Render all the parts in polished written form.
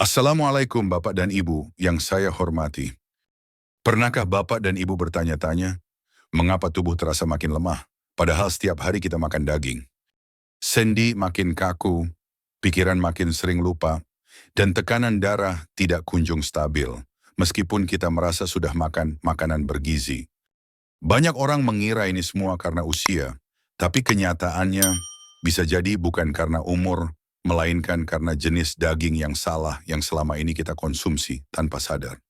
Assalamualaikum Bapak dan Ibu yang saya hormati. Pernahkah Bapak dan Ibu bertanya-tanya, mengapa tubuh terasa makin lemah, padahal setiap hari kita makan daging? Sendi makin kaku, pikiran makin sering lupa, dan tekanan darah tidak kunjung stabil, meskipun kita merasa sudah makan makanan bergizi. Banyak orang mengira ini semua karena usia, tapi kenyataannya bisa jadi bukan karena umur, melainkan karena jenis daging yang salah yang selama ini kita konsumsi tanpa sadar.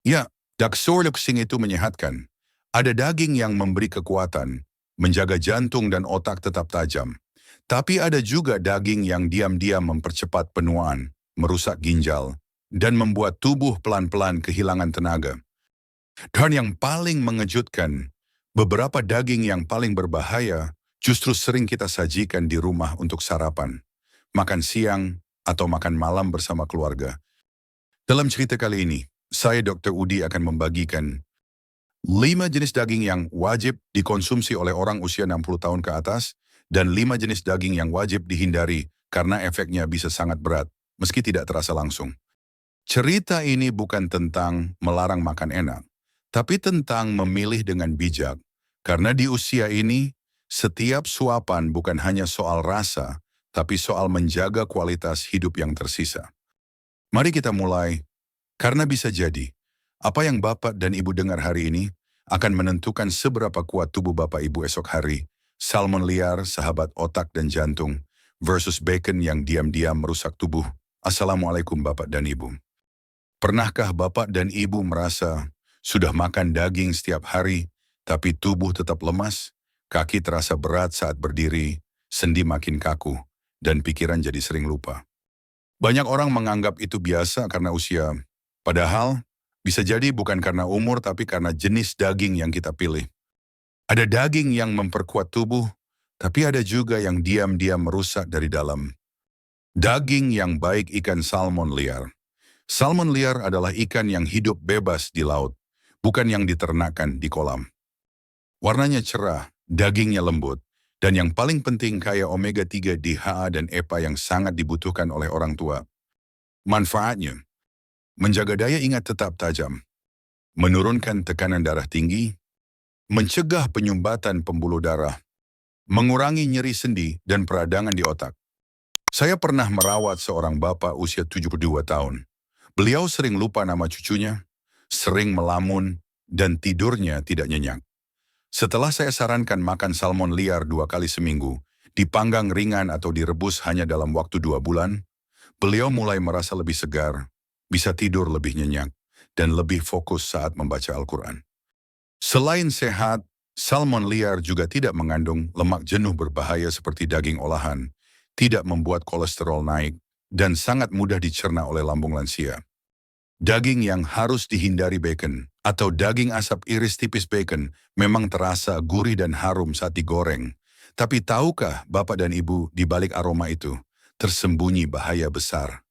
Ya, Daxorluxing itu menyehatkan. Ada daging yang memberi kekuatan, menjaga jantung dan otak tetap tajam. Tapi ada juga daging yang diam-diam mempercepat penuaan, merusak ginjal, dan membuat tubuh pelan-pelan kehilangan tenaga. Dan yang paling mengejutkan, beberapa daging yang paling berbahaya justru sering kita sajikan di rumah untuk sarapan, makan siang, atau makan malam bersama keluarga. Dalam cerita kali ini, saya Dr. Udi akan membagikan 5 jenis daging yang wajib dikonsumsi oleh orang usia 60 tahun ke atas dan 5 jenis daging yang wajib dihindari karena efeknya bisa sangat berat, meski tidak terasa langsung. Cerita ini bukan tentang melarang makan enak, tapi tentang memilih dengan bijak. Karena di usia ini, setiap suapan bukan hanya soal rasa, tapi soal menjaga kualitas hidup yang tersisa. Mari kita mulai, karena bisa jadi, apa yang Bapak dan Ibu dengar hari ini akan menentukan seberapa kuat tubuh Bapak Ibu esok hari. Salmon liar, sahabat otak dan jantung, versus bacon yang diam-diam merusak tubuh. Assalamualaikum Bapak dan Ibu. Pernahkah Bapak dan Ibu merasa sudah makan daging setiap hari, tapi tubuh tetap lemas, kaki terasa berat saat berdiri, sendi makin kaku, dan pikiran jadi sering lupa? Banyak orang menganggap itu biasa karena usia, padahal bisa jadi bukan karena umur tapi karena jenis daging yang kita pilih. Ada daging yang memperkuat tubuh, tapi ada juga yang diam-diam merusak dari dalam. Daging yang baik ikan salmon liar. Salmon liar adalah ikan yang hidup bebas di laut, bukan yang diternakkan di kolam. Warnanya cerah, dagingnya lembut, dan yang paling penting kaya omega-3 DHA dan EPA yang sangat dibutuhkan oleh orang tua. Manfaatnya, menjaga daya ingat tetap tajam, menurunkan tekanan darah tinggi, mencegah penyumbatan pembuluh darah, mengurangi nyeri sendi dan peradangan di otak. Saya pernah merawat seorang bapak usia 72 tahun. Beliau sering lupa nama cucunya, sering melamun, dan tidurnya tidak nyenyak. Setelah saya sarankan makan salmon liar 2 kali seminggu, dipanggang ringan atau direbus hanya dalam waktu 2 bulan, beliau mulai merasa lebih segar, bisa tidur lebih nyenyak, dan lebih fokus saat membaca Al-Quran. Selain sehat, salmon liar juga tidak mengandung lemak jenuh berbahaya seperti daging olahan, tidak membuat kolesterol naik, dan sangat mudah dicerna oleh lambung lansia. Daging yang harus dihindari bacon, atau daging asap iris tipis bacon, memang terasa gurih dan harum saat digoreng. Tapi tahukah Bapak dan Ibu di balik aroma itu, tersembunyi bahaya besar?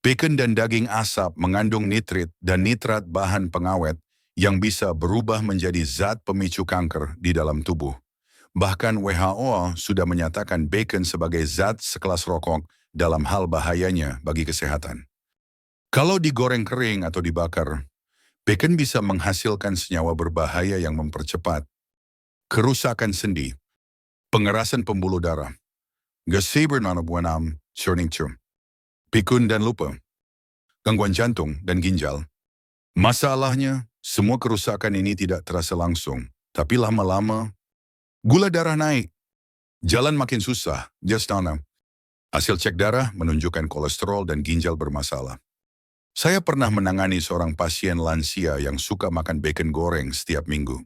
Bacon dan daging asap mengandung nitrit dan nitrat bahan pengawet yang bisa berubah menjadi zat pemicu kanker di dalam tubuh. Bahkan WHO sudah menyatakan bacon sebagai zat sekelas rokok dalam hal bahayanya bagi kesehatan. Kalau digoreng kering atau dibakar, bacon bisa menghasilkan senyawa berbahaya yang mempercepat kerusakan sendi, pengerasan pembuluh darah, pikun dan lupa, gangguan jantung dan ginjal. Masalahnya, semua kerusakan ini tidak terasa langsung, tapi lama-lama gula darah naik, jalan makin susah, just tanam. Hasil cek darah menunjukkan kolesterol dan ginjal bermasalah. Saya pernah menangani seorang pasien lansia yang suka makan bacon goreng setiap minggu.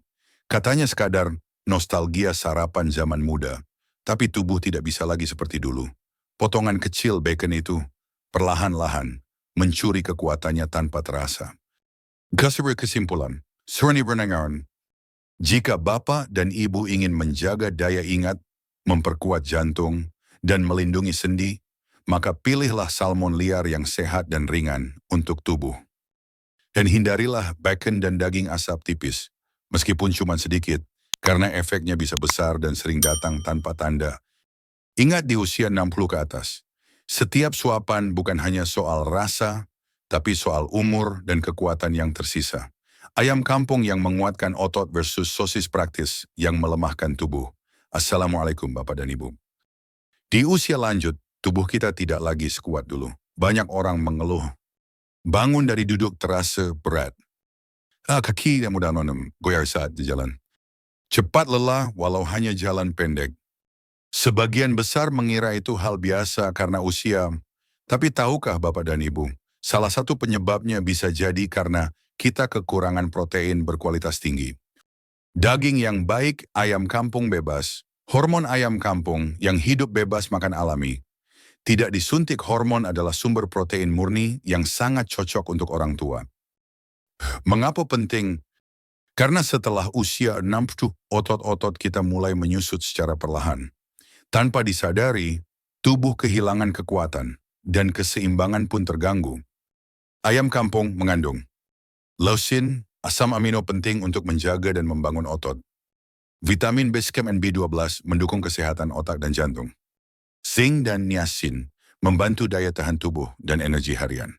Katanya sekadar nostalgia sarapan zaman muda, tapi tubuh tidak bisa lagi seperti dulu. Potongan kecil bacon itu, perlahan-lahan, mencuri kekuatannya tanpa terasa. Kesimpulan, Serni Bernangaran, jika Bapak dan Ibu ingin menjaga daya ingat, memperkuat jantung, dan melindungi sendi, maka pilihlah salmon liar yang sehat dan ringan untuk tubuh. Dan hindarilah bacon dan daging asap tipis, meskipun cuma sedikit, karena efeknya bisa besar dan sering datang tanpa tanda. Ingat di usia 60 ke atas, Setiap suapan bukan hanya soal rasa, tapi soal umur dan kekuatan yang tersisa. Ayam kampung yang menguatkan otot versus sosis praktis yang melemahkan tubuh. Assalamualaikum Bapak dan Ibu. Di usia lanjut, tubuh kita tidak lagi sekuat dulu. Banyak orang mengeluh. Bangun dari duduk terasa berat. Kaki yang mudah nonem, goyar saat di jalan. Cepat lelah walau hanya jalan pendek. Sebagian besar mengira itu hal biasa karena usia. Tapi tahukah Bapak dan Ibu, salah satu penyebabnya bisa jadi karena kita kekurangan protein berkualitas tinggi. Daging yang baik, ayam kampung bebas, hormon ayam kampung yang hidup bebas makan alami. Tidak disuntik hormon adalah sumber protein murni yang sangat cocok untuk orang tua. Mengapa penting? Karena setelah usia 60, otot-otot kita mulai menyusut secara perlahan. Tanpa disadari, tubuh kehilangan kekuatan dan keseimbangan pun terganggu. Ayam kampung mengandung leucin, asam amino penting untuk menjaga dan membangun otot. Vitamin B6 dan B12 mendukung kesehatan otak dan jantung. Zinc dan niacin membantu daya tahan tubuh dan energi harian.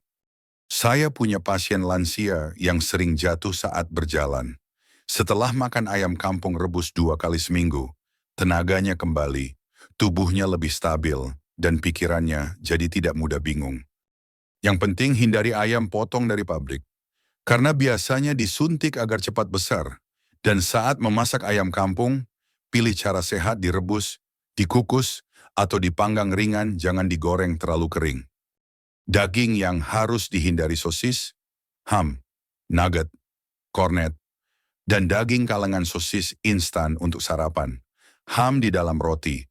Saya punya pasien lansia yang sering jatuh saat berjalan. Setelah makan ayam kampung rebus 2 kali seminggu, tenaganya kembali, tubuhnya lebih stabil, dan pikirannya jadi tidak mudah bingung. Yang penting hindari ayam potong dari pabrik, karena biasanya disuntik agar cepat besar. Dan saat memasak ayam kampung, pilih cara sehat direbus, dikukus, atau dipanggang ringan, jangan digoreng terlalu kering. Daging yang harus dihindari sosis, ham, nugget, kornet, dan daging kalangan sosis instan untuk sarapan, ham di dalam roti,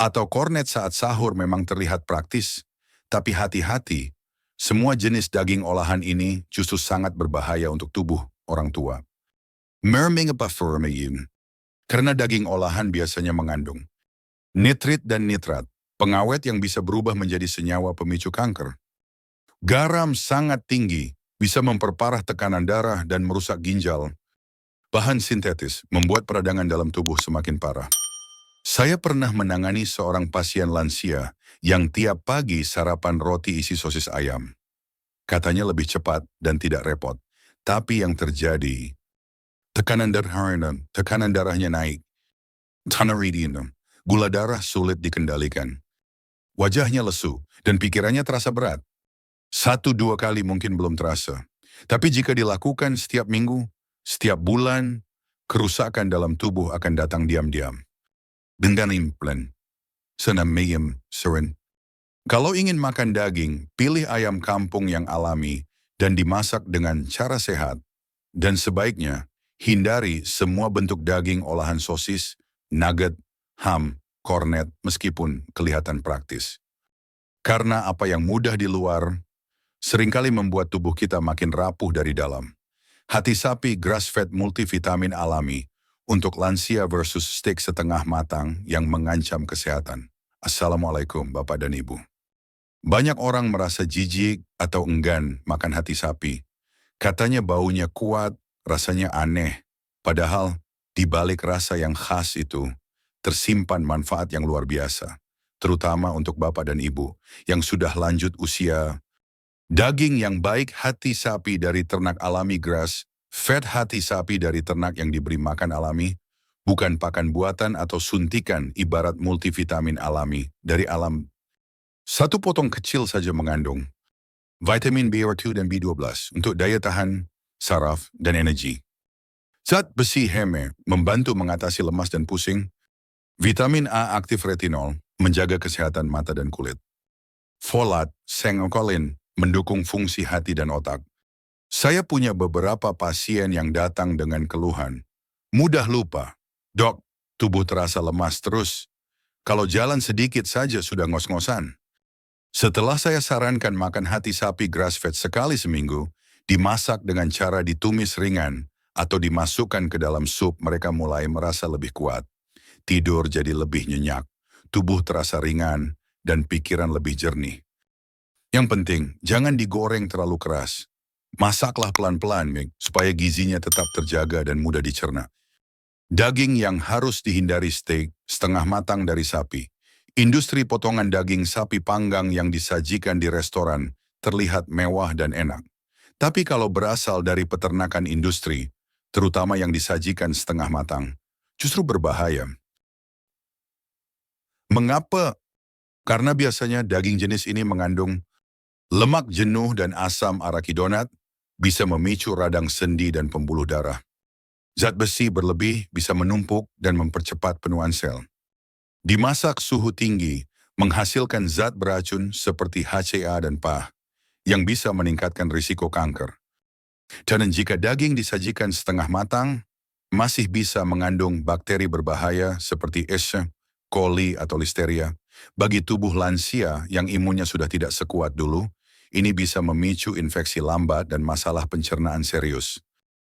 atau kornet saat sahur memang terlihat praktis, tapi hati-hati, semua jenis daging olahan ini justru sangat berbahaya untuk tubuh orang tua. Karena daging olahan biasanya mengandung nitrit dan nitrat, pengawet yang bisa berubah menjadi senyawa pemicu kanker. Garam sangat tinggi, bisa memperparah tekanan darah dan merusak ginjal. Bahan sintetis membuat peradangan dalam tubuh semakin parah. Saya pernah menangani seorang pasien lansia yang tiap pagi sarapan roti isi sosis ayam. Katanya lebih cepat dan tidak repot. Tapi yang terjadi, tekanan darahnya naik. Gula darah sulit dikendalikan. Wajahnya lesu dan pikirannya terasa berat. 1-2 kali mungkin belum terasa. Tapi jika dilakukan setiap minggu, setiap bulan, kerusakan dalam tubuh akan datang diam-diam. Dengan implan, seren. Kalau ingin makan daging, pilih ayam kampung yang alami dan dimasak dengan cara sehat. Dan sebaiknya, hindari semua bentuk daging olahan sosis, nugget, ham, kornet meskipun kelihatan praktis. Karena apa yang mudah di luar, seringkali membuat tubuh kita makin rapuh dari dalam. Hati sapi grass-fed multivitamin alami untuk lansia versus steak setengah matang yang mengancam kesehatan. Assalamualaikum Bapak dan Ibu. Banyak orang merasa jijik atau enggan makan hati sapi. Katanya baunya kuat, rasanya aneh. Padahal di balik rasa yang khas itu, tersimpan manfaat yang luar biasa. Terutama untuk Bapak dan Ibu yang sudah lanjut usia. Daging yang baik hati sapi dari ternak alami grass, fed hati sapi dari ternak yang diberi makan alami, bukan pakan buatan atau suntikan ibarat multivitamin alami dari alam. Satu potong kecil saja mengandung vitamin B2 dan B12 untuk daya tahan, saraf, dan energi. Zat besi heme membantu mengatasi lemas dan pusing. Vitamin A aktif retinol menjaga kesehatan mata dan kulit. Folat, sengokolin, mendukung fungsi hati dan otak. Saya punya beberapa pasien yang datang dengan keluhan. Mudah lupa. Dok, tubuh terasa lemas terus. Kalau jalan sedikit saja sudah ngos-ngosan. Setelah saya sarankan makan hati sapi grass-fed sekali seminggu, dimasak dengan cara ditumis ringan, atau dimasukkan ke dalam sup, mereka mulai merasa lebih kuat. Tidur jadi lebih nyenyak, tubuh terasa ringan, dan pikiran lebih jernih. Yang penting, jangan digoreng terlalu keras. Masaklah pelan-pelan, supaya gizinya tetap terjaga dan mudah dicerna. Daging yang harus dihindari steak, setengah matang dari sapi. Industri potongan daging sapi panggang yang disajikan di restoran terlihat mewah dan enak. Tapi kalau berasal dari peternakan industri, terutama yang disajikan setengah matang, justru berbahaya. Mengapa? Karena biasanya daging jenis ini mengandung lemak jenuh dan asam arachidonat, bisa memicu radang sendi dan pembuluh darah. Zat besi berlebih bisa menumpuk dan mempercepat penuaan sel. Dimasak suhu tinggi, menghasilkan zat beracun seperti HCA dan PAH, yang bisa meningkatkan risiko kanker. Dan jika daging disajikan setengah matang, masih bisa mengandung bakteri berbahaya seperti Escherichia coli atau Listeria. Bagi tubuh lansia yang imunnya sudah tidak sekuat dulu, ini bisa memicu infeksi lambat dan masalah pencernaan serius.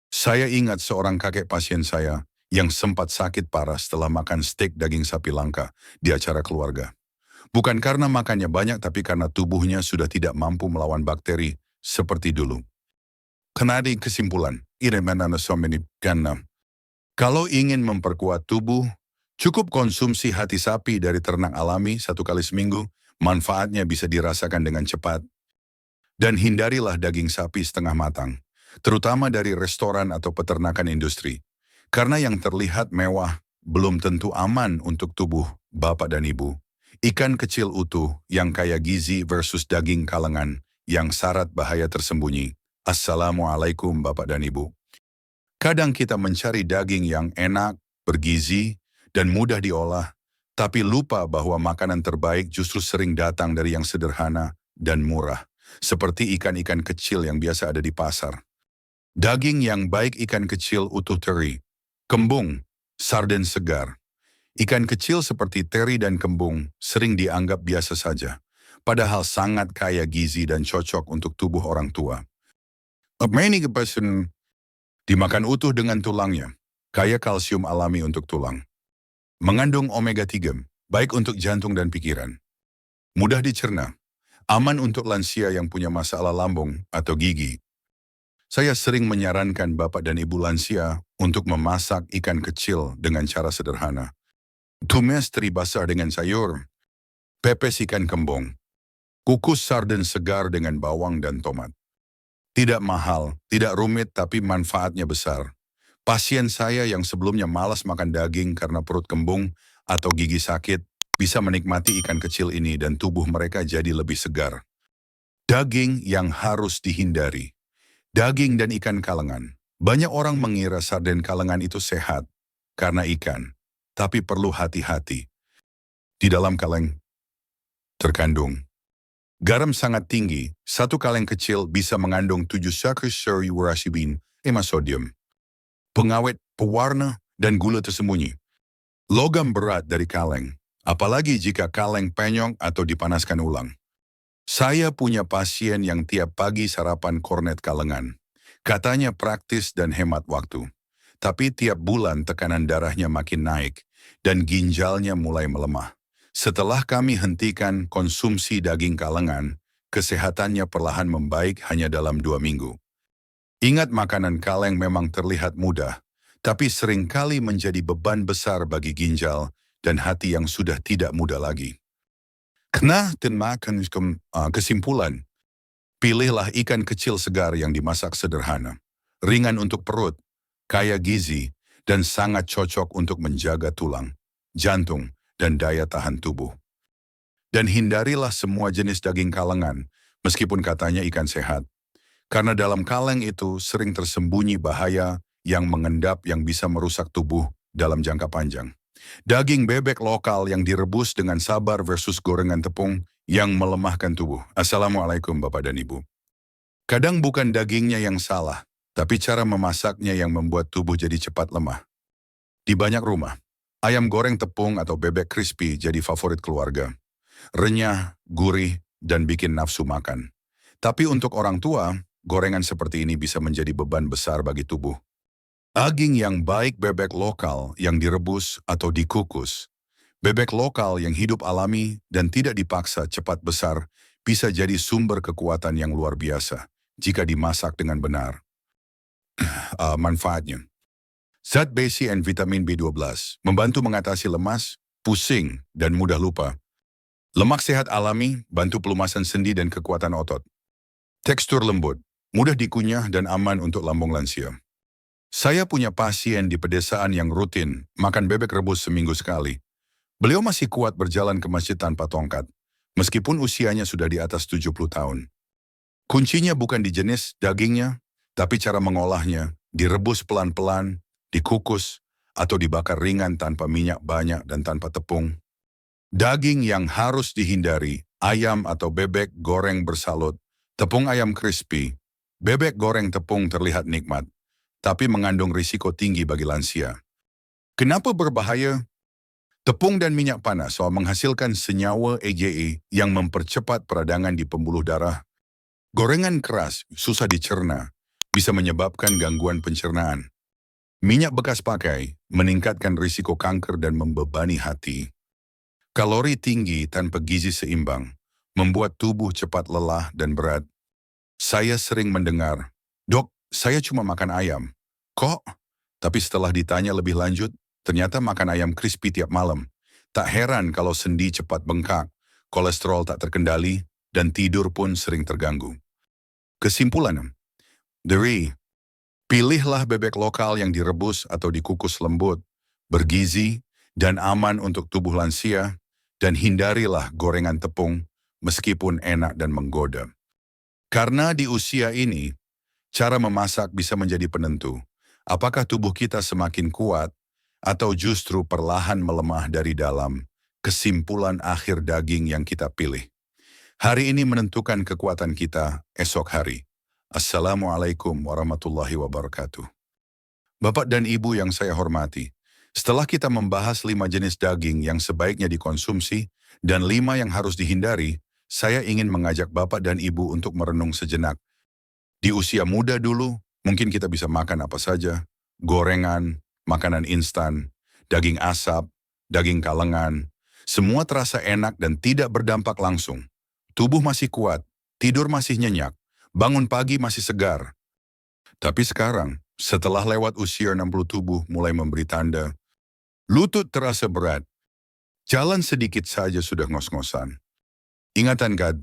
Saya ingat seorang kakek pasien saya yang sempat sakit parah setelah makan steak daging sapi langka di acara keluarga. Bukan karena makannya banyak, tapi karena tubuhnya sudah tidak mampu melawan bakteri seperti dulu. Kenadi kesimpulan, karena kalau ingin memperkuat tubuh, cukup konsumsi hati sapi dari ternak alami 1 kali seminggu, manfaatnya bisa dirasakan dengan cepat. Dan hindarilah daging sapi setengah matang, terutama dari restoran atau peternakan industri. Karena yang terlihat mewah belum tentu aman untuk tubuh bapak dan ibu. Ikan kecil utuh yang kaya gizi versus daging kalengan yang syarat bahaya tersembunyi. Assalamualaikum bapak dan ibu. Kadang kita mencari daging yang enak, bergizi, dan mudah diolah, tapi lupa bahwa makanan terbaik justru sering datang dari yang sederhana dan murah, seperti ikan-ikan kecil yang biasa ada di pasar. Daging yang baik ikan kecil utuh teri, kembung, sarden segar. Ikan kecil seperti teri dan kembung sering dianggap biasa saja, padahal sangat kaya gizi dan cocok untuk tubuh orang tua. Many person dimakan utuh dengan tulangnya, kaya kalsium alami untuk tulang. Mengandung omega 3, baik untuk jantung dan pikiran. Mudah dicerna, aman untuk lansia yang punya masalah lambung atau gigi. Saya sering menyarankan bapak dan ibu lansia untuk memasak ikan kecil dengan cara sederhana. Tumis teri basah dengan sayur, pepes ikan kembung, kukus sarden segar dengan bawang dan tomat. Tidak mahal, tidak rumit, tapi manfaatnya besar. Pasien saya yang sebelumnya malas makan daging karena perut kembung atau gigi sakit, bisa menikmati ikan kecil ini dan tubuh mereka jadi lebih segar. Daging yang harus dihindari. Daging dan ikan kalengan. Banyak orang mengira sarden kalengan itu sehat karena ikan, tapi perlu hati-hati. Di dalam kaleng terkandung garam sangat tinggi. 1 kaleng kecil bisa mengandung 7 saccharose uracil, 5 sodium, pengawet, pewarna, dan gula tersembunyi. Logam berat dari kaleng, apalagi jika kaleng penyok atau dipanaskan ulang. Saya punya pasien yang tiap pagi sarapan kornet kalengan. Katanya praktis dan hemat waktu. Tapi tiap bulan tekanan darahnya makin naik dan ginjalnya mulai melemah. Setelah kami hentikan konsumsi daging kalengan, kesehatannya perlahan membaik hanya dalam 2 minggu. Ingat, makanan kaleng memang terlihat mudah, tapi seringkali menjadi beban besar bagi ginjal dan hati yang sudah tidak muda lagi. Kesimpulan, pilihlah ikan kecil segar yang dimasak sederhana, ringan untuk perut, kaya gizi, dan sangat cocok untuk menjaga tulang, jantung, dan daya tahan tubuh. Dan hindarilah semua jenis daging kalengan, meskipun katanya ikan sehat. Karena dalam kaleng itu sering tersembunyi bahaya yang mengendap yang bisa merusak tubuh dalam jangka panjang. Daging bebek lokal yang direbus dengan sabar versus gorengan tepung yang melemahkan tubuh. Assalamualaikum Bapak dan Ibu. Kadang bukan dagingnya yang salah, tapi cara memasaknya yang membuat tubuh jadi cepat lemah. Di banyak rumah, ayam goreng tepung atau bebek crispy jadi favorit keluarga. Renyah, gurih, dan bikin nafsu makan. Tapi untuk orang tua, gorengan seperti ini bisa menjadi beban besar bagi tubuh. Daging yang baik bebek lokal yang direbus atau dikukus. Bebek lokal yang hidup alami dan tidak dipaksa cepat besar bisa jadi sumber kekuatan yang luar biasa jika dimasak dengan benar. Manfaatnya. Zat besi dan vitamin B12 membantu mengatasi lemas, pusing, dan mudah lupa, Lemak sehat alami, bantu pelumasan sendi dan kekuatan otot. Tekstur lembut, mudah dikunyah dan aman untuk lambung lansia. Saya punya pasien di pedesaan yang rutin makan bebek rebus seminggu sekali. Beliau masih kuat berjalan ke masjid tanpa tongkat, meskipun usianya sudah di atas 70 tahun. Kuncinya bukan di jenis dagingnya, tapi cara mengolahnya, direbus pelan-pelan, dikukus, atau dibakar ringan tanpa minyak banyak dan tanpa tepung. Daging yang harus dihindari, ayam atau bebek goreng bersalut, tepung ayam crispy, bebek goreng tepung terlihat nikmat, tapi mengandung risiko tinggi bagi lansia. Kenapa berbahaya? Tepung dan minyak panas menghasilkan senyawa EGE yang mempercepat peradangan di pembuluh darah. Gorengan keras, susah dicerna, bisa menyebabkan gangguan pencernaan. Minyak bekas pakai meningkatkan risiko kanker dan membebani hati. Kalori tinggi tanpa gizi seimbang membuat tubuh cepat lelah dan berat. Saya sering mendengar, "Dok, saya cuma makan ayam." Kok? Tapi setelah ditanya lebih lanjut, ternyata makan ayam crispy tiap malam. Tak heran kalau sendi cepat bengkak, kolesterol tak terkendali, dan tidur pun sering terganggu. Kesimpulan, dari pilihlah bebek lokal yang direbus atau dikukus lembut, bergizi, dan aman untuk tubuh lansia, dan hindarilah gorengan tepung meskipun enak dan menggoda. Karena di usia ini, cara memasak bisa menjadi penentu. Apakah tubuh kita semakin kuat atau justru perlahan melemah dari dalam? Kesimpulan akhir daging yang kita pilih. Hari ini menentukan kekuatan kita esok hari. Assalamualaikum warahmatullahi wabarakatuh. Bapak dan Ibu yang saya hormati, setelah kita membahas 5 jenis daging yang sebaiknya dikonsumsi dan 5 yang harus dihindari, saya ingin mengajak Bapak dan Ibu untuk merenung sejenak. Di usia muda dulu, mungkin kita bisa makan apa saja, gorengan, makanan instan, daging asap, daging kalengan, semua terasa enak dan tidak berdampak langsung. Tubuh masih kuat, tidur masih nyenyak, bangun pagi masih segar. Tapi sekarang, setelah lewat usia 60 tubuh mulai memberi tanda, lutut terasa berat, jalan sedikit saja sudah ngos-ngosan. Ingatan God,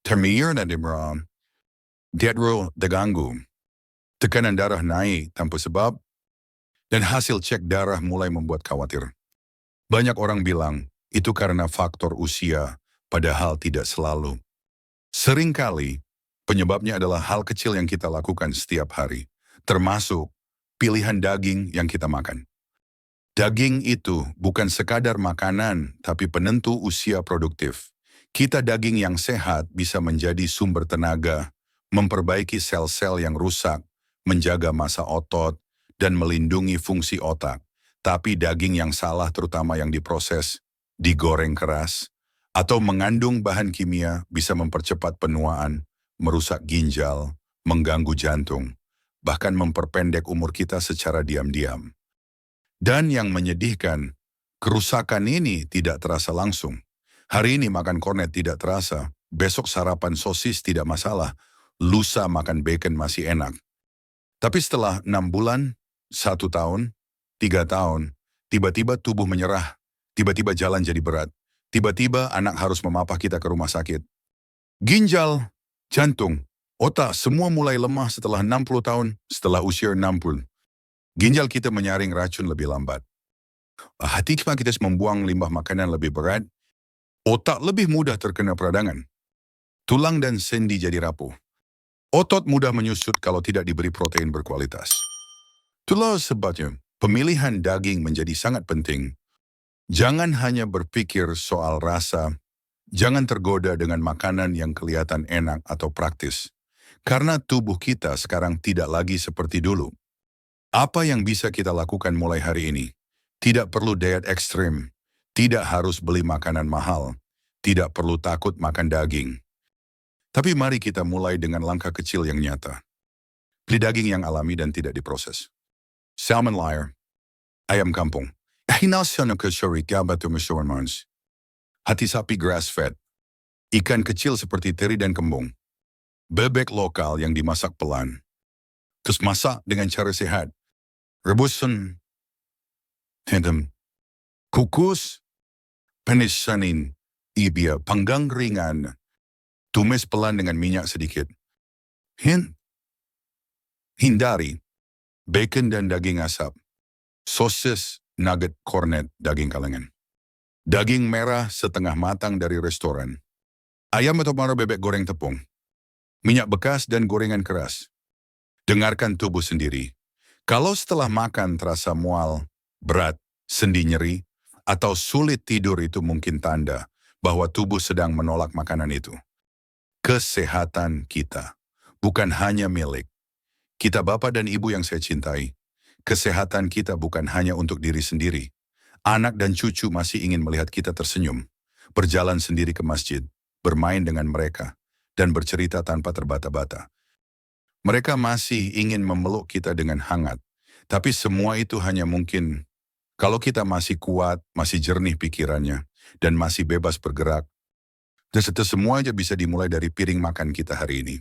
termir na dimram, dietro terganggu, tekanan darah naik tanpa sebab, dan hasil cek darah mulai membuat khawatir. Banyak orang bilang, itu karena faktor usia, padahal tidak selalu. Seringkali, penyebabnya adalah hal kecil yang kita lakukan setiap hari, termasuk pilihan daging yang kita makan. Daging itu bukan sekadar makanan, tapi penentu usia produktif. Kita daging yang sehat bisa menjadi sumber tenaga, memperbaiki sel-sel yang rusak, menjaga massa otot, dan melindungi fungsi otak. Tapi daging yang salah terutama yang diproses, digoreng keras, atau mengandung bahan kimia bisa mempercepat penuaan, merusak ginjal, mengganggu jantung, bahkan memperpendek umur kita secara diam-diam. Dan yang menyedihkan, kerusakan ini tidak terasa langsung. Hari ini makan kornet tidak terasa, besok sarapan sosis tidak masalah, lusa makan bacon masih enak. Tapi setelah 6 bulan, 1 tahun, 3 tahun, tiba-tiba tubuh menyerah, tiba-tiba jalan jadi berat, tiba-tiba anak harus memapah kita ke rumah sakit. Ginjal, jantung, otak semua mulai lemah setelah 60 tahun, setelah usia 60. Ginjal kita menyaring racun lebih lambat. Hati kita membuang limbah makanan lebih berat, otak lebih mudah terkena peradangan. Tulang dan sendi jadi rapuh. Otot mudah menyusut kalau tidak diberi protein berkualitas. Itulah sebabnya pemilihan daging menjadi sangat penting. Jangan hanya berpikir soal rasa, jangan tergoda dengan makanan yang kelihatan enak atau praktis. Karena tubuh kita sekarang tidak lagi seperti dulu. Apa yang bisa kita lakukan mulai hari ini? Tidak perlu diet ekstrim, tidak harus beli makanan mahal, tidak perlu takut makan daging. Tapi mari kita mulai dengan langkah kecil yang nyata. Beli daging yang alami dan tidak diproses. Salmon layer, ayam kampung, hati sapi grass-fed, ikan kecil seperti teri dan kembung, bebek lokal yang dimasak pelan, terus masak dengan cara sehat, rebusan, kukus, penisanin, Ibia, panggang ringan, tumis pelan dengan minyak sedikit. Hindari bacon dan daging asap, sosis, nugget, cornet, daging kalengan. Daging merah setengah matang dari restoran. Ayam atau maro bebek goreng tepung. Minyak bekas dan gorengan keras. Dengarkan tubuh sendiri. Kalau setelah makan terasa mual, berat, sendi nyeri, atau sulit tidur, itu mungkin tanda bahwa tubuh sedang menolak makanan itu. Kesehatan kita bukan hanya milik kita, Bapak dan Ibu yang saya cintai. Kesehatan kita bukan hanya untuk diri sendiri. Anak dan cucu masih ingin melihat kita tersenyum, berjalan sendiri ke masjid, bermain dengan mereka, dan bercerita tanpa terbata-bata. Mereka masih ingin memeluk kita dengan hangat, tapi semua itu hanya mungkin kalau kita masih kuat, masih jernih pikirannya, dan masih bebas bergerak. Dan itu semua aja bisa dimulai dari piring makan kita hari ini.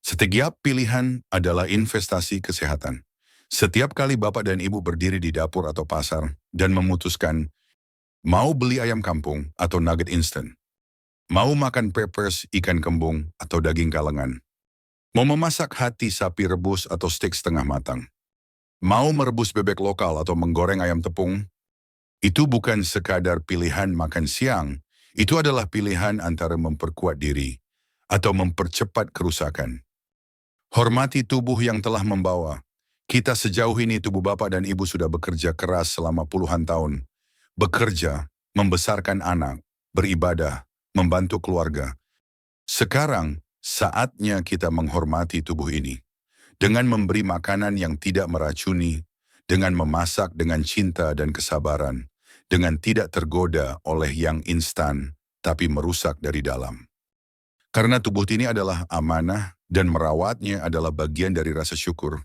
Setiap pilihan adalah investasi kesehatan. Setiap kali Bapak dan Ibu berdiri di dapur atau pasar dan memutuskan mau beli ayam kampung atau nugget instan, mau makan peppers ikan kembung atau daging kalengan, mau memasak hati sapi rebus atau steak setengah matang, mau merebus bebek lokal atau menggoreng ayam tepung, itu bukan sekadar pilihan makan siang, itu adalah pilihan antara memperkuat diri atau mempercepat kerusakan. Hormati tubuh yang telah membawa kita sejauh ini. Tubuh Bapak dan Ibu sudah bekerja keras selama puluhan tahun. Bekerja, membesarkan anak, beribadah, membantu keluarga. Sekarang, saatnya kita menghormati tubuh ini. Dengan memberi makanan yang tidak meracuni, dengan memasak dengan cinta dan kesabaran, dengan tidak tergoda oleh yang instan, tapi merusak dari dalam. Karena tubuh ini adalah amanah dan merawatnya adalah bagian dari rasa syukur.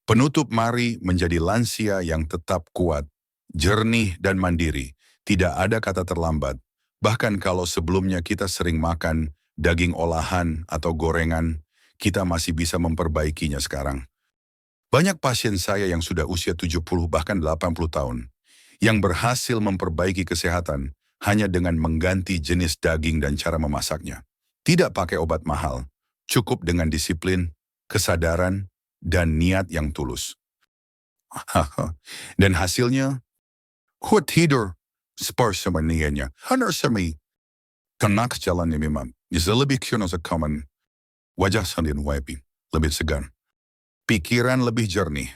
Penutup, mari menjadi lansia yang tetap kuat, jernih dan mandiri. Tidak ada kata terlambat. Bahkan kalau sebelumnya kita sering makan daging olahan atau gorengan, kita masih bisa memperbaikinya sekarang. Banyak pasien saya yang sudah usia 70 bahkan 80 tahun, yang berhasil memperbaiki kesehatan hanya dengan mengganti jenis daging dan cara memasaknya. Tidak pakai obat mahal, cukup dengan disiplin, kesadaran, dan niat yang tulus. Dan hasilnya, kuat tidur, spars sama niatnya, hanar sami. Kenak jalan ni memang, bisa lebih kuno sekaman, wajah sandin wapi, lebih segan. Pikiran lebih jernih,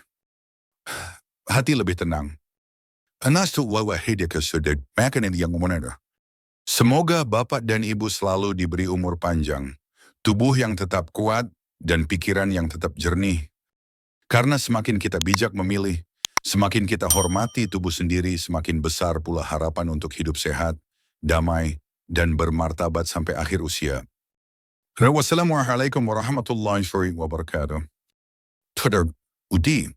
hati lebih tenang. Anas tu wawa hidup kesudah, makanan yang menarik. Semoga Bapak dan Ibu selalu diberi umur panjang, tubuh yang tetap kuat, dan pikiran yang tetap jernih. Karena semakin kita bijak memilih, semakin kita hormati tubuh sendiri, semakin besar pula harapan untuk hidup sehat, damai, dan bermartabat sampai akhir usia. Wassalamualaikum warahmatullahi wabarakatuh. Tudar Udi.